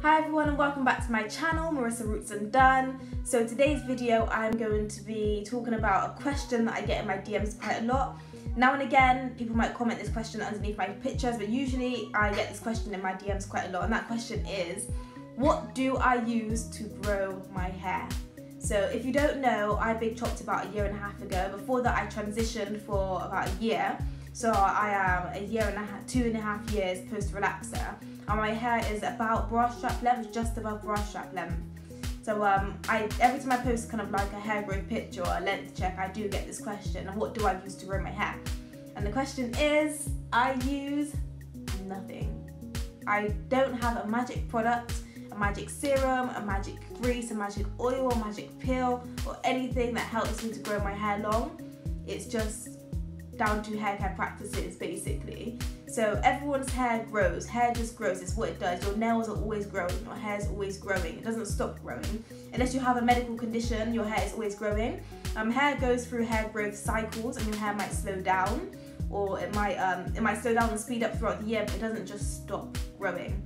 Hi everyone and welcome back to my channel, Marissa Roots Undone. So today's video I'm going to be talking about a question that I get in my DMs quite a lot. Now and again people might comment this question underneath my pictures, but usually I get this question in my DMs quite a lot, and that question is, what do I use to grow my hair? So if you don't know, I big chopped about 1.5 years ago. Before that I transitioned for about a year. So I am 2.5 years post relaxer, and my hair is about bra strap length, just above bra strap length. So every time I post kind of like a hair growth picture or a length check, I do get this question, what do I use to grow my hair? And the question is, I use nothing. I don't have a magic product, a magic serum, a magic grease, a magic oil, a magic pill, or anything that helps me to grow my hair long. It's just down to hair care practices basically. So everyone's hair grows, hair just grows, it's what it does. Your nails are always growing, your hair is always growing, it doesn't stop growing. Unless you have a medical condition, your hair is always growing. Hair goes through hair growth cycles, and your hair might slow down, or it might slow down and speed up throughout the year, but it doesn't just stop growing.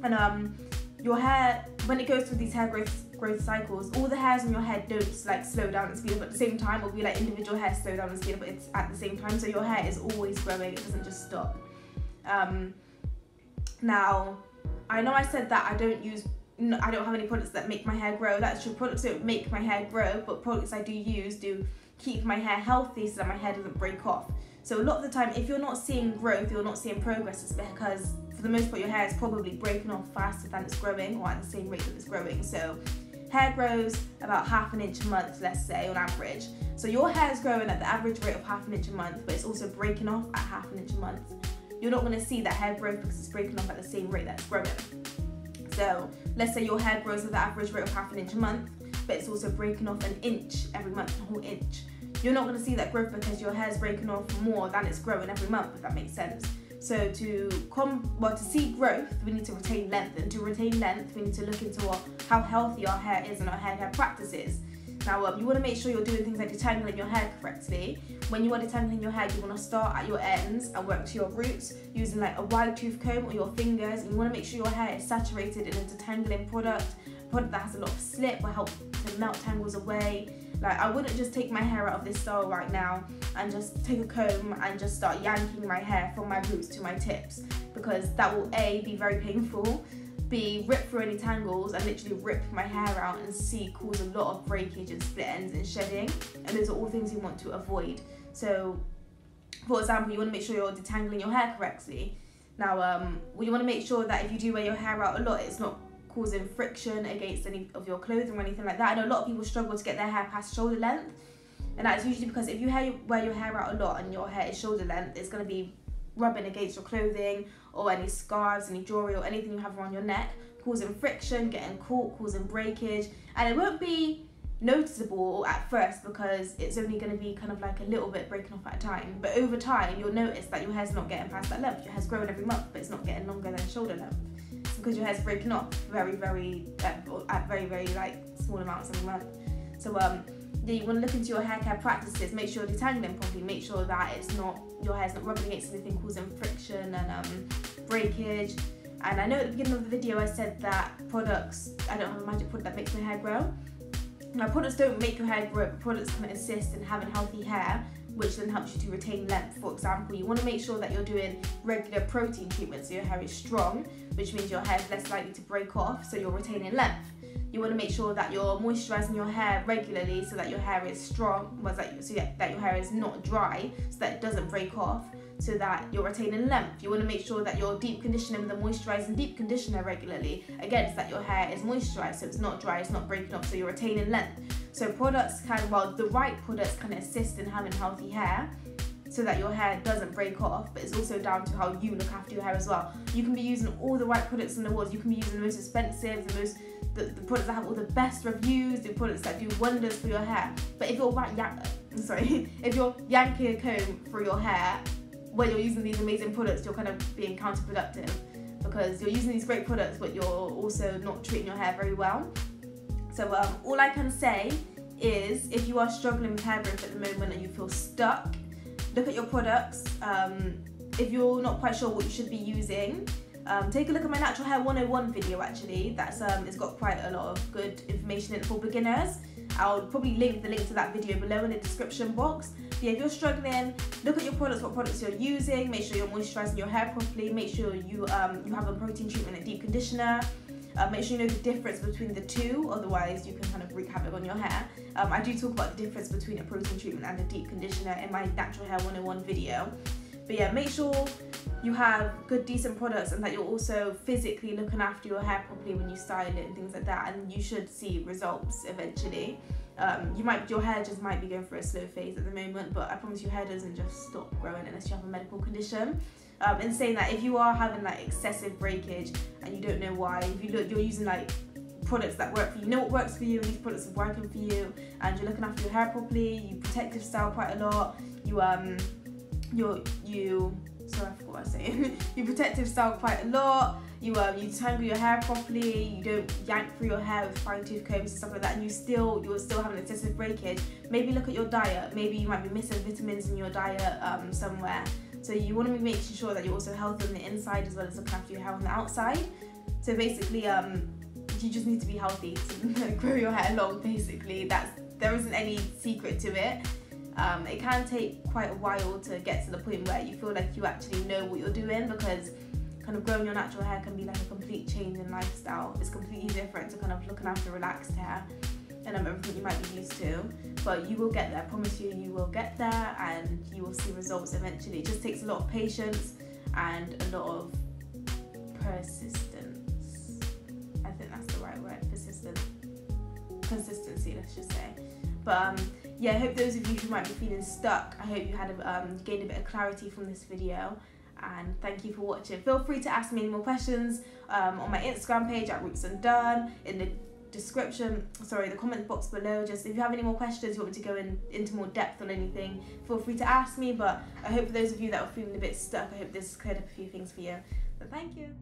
And your hair, when it goes through these hair growth cycles, all the hairs on your head don't like slow down and speed up at the same time. It'll be like individual hairs slow down and speed up, but it's at the same time. So your hair is always growing, it doesn't just stop. Now, I know I said that I don't have any products that make my hair grow. That's true, products don't make my hair grow, but products I do use do keep my hair healthy so that my hair doesn't break off. So a lot of the time, if you're not seeing growth, you're not seeing progress, it's because for the most part your hair is probably breaking off faster than it's growing, or at the same rate that it's growing. So hair grows about 1/2 inch a month, let's say, on average. So your hair is growing at the average rate of 1/2 inch a month, but it's also breaking off at 1/2 inch a month. You're not going to see that hair growth because it's breaking off at the same rate that it's growing. So let's say your hair grows at the average rate of 1/2 inch a month, but it's also breaking off 1 inch every month, a whole inch. You're not going to see that growth because your hair is breaking off more than it's growing every month, if that makes sense. So to see growth, we need to retain length, and to retain length, we need to look into how healthy our hair is and our hair care practices. Now, you want to make sure you're doing things like detangling your hair correctly. When you are detangling your hair, you want to start at your ends and work to your roots using like a wide tooth comb or your fingers. And you want to make sure your hair is saturated in a detangling product that has a lot of slip, will help to melt tangles away. Like, I wouldn't just take my hair out of this style right now and just take a comb and just start yanking my hair from my roots to my tips, because that will A, be very painful, B, rip through any tangles and literally rip my hair out, and C, cause a lot of breakage and split ends and shedding, and those are all things you want to avoid. So for example, you want to make sure you're detangling your hair correctly. Now you want to make sure that if you do wear your hair out a lot, it's not causing friction against any of your clothing or anything like that. I know a lot of people struggle to get their hair past shoulder length, and that's usually because if you wear your hair out a lot and your hair is shoulder length, it's going to be rubbing against your clothing or any scarves, any jewelry or anything you have around your neck, causing friction, getting caught, causing breakage. And it won't be noticeable at first because it's only going to be kind of like a little bit breaking off at a time, but over time you'll notice that your hair's not getting past that length. Your hair's growing every month, but it's not getting longer than shoulder length. It's because your hair's breaking off at very like small amounts every month. So yeah, you want to look into your hair care practices, make sure you're detangling properly, make sure that your hair's not rubbing against anything causing friction and breakage. And I know at the beginning of the video I said that I don't have a magic product that makes my hair grow. Now, products don't make your hair grow, but products can assist in having healthy hair, which then helps you to retain length. For example, you want to make sure that you're doing regular protein treatments so your hair is strong, which means your hair is less likely to break off, so you're retaining length. You want to make sure that you're moisturising your hair regularly so that your hair is strong, so that your hair is not dry, so that it doesn't break off, so that you're retaining length. You want to make sure that you're deep conditioning with a moisturising deep conditioner regularly, again, so that your hair is moisturised, so it's not dry, it's not breaking off, so you're retaining length. So the right products can assist in having healthy hair so that your hair doesn't break off, but it's also down to how you look after your hair as well. You can be using all the right products in the world. You can be using the most expensive, the products that have all the best reviews, the products that do wonders for your hair. But if you're yanking a comb through your hair when you're using these amazing products, you're kind of being counterproductive, because you're using these great products but you're also not treating your hair very well. So all I can say is, if you are struggling with hair growth at the moment and you feel stuck, look at your products. If you're not quite sure what you should be using, Take a look at my Natural Hair 101 video actually. That's it's got quite a lot of good information in it for beginners. I'll probably link the link to that video below in the description box. But yeah, if you're struggling, look at your products, what products you're using, make sure you're moisturising your hair properly, make sure you have a protein treatment and deep conditioner. Make sure you know the difference between the two, otherwise you can kind of wreak havoc on your hair. I do talk about the difference between a protein treatment and a deep conditioner in my Natural Hair 101 video. But yeah, make sure you have good, decent products and that you're also physically looking after your hair properly when you style it and things like that, and you should see results eventually. Your hair just might be going through a slow phase at the moment, but I promise your hair doesn't just stop growing unless you have a medical condition. In saying that, if you are having like excessive breakage and you don't know why, if you're using like products that work for you, know what works for you, and these products are working for you, and you're looking after your hair properly, you protect your style quite a lot, sorry, I forgot what I was saying. You protect your style quite a lot, you tangle your hair properly, you don't yank through your hair with fine tooth combs and stuff like that, and you're still having excessive breakage. Maybe look at your diet. Maybe you might be missing vitamins in your diet somewhere. So you want to be making sure that you're also healthy on the inside as well as looking after your hair on the outside. So basically, you just need to be healthy to grow your hair long. Basically, there isn't any secret to it. It can take quite a while to get to the point where you feel like you actually know what you're doing, because kind of growing your natural hair can be like a complete change in lifestyle. It's completely different to kind of looking after relaxed hair and everything you might be used to. But you will get there, I promise you, you will get there, and you will see results eventually. It just takes a lot of patience and a lot of persistence. I think that's the right word, consistency, let's just say. But yeah, I hope those of you who might be feeling stuck, I hope you had gained a bit of clarity from this video, and thank you for watching. Feel free to ask me any more questions on my Instagram page at Roots Undone, in the the comment box below. Just if you have any more questions, you want me to go into more depth on anything, feel free to ask me. But I hope for those of you that are feeling a bit stuck, I hope this cleared up a few things for you. So thank you.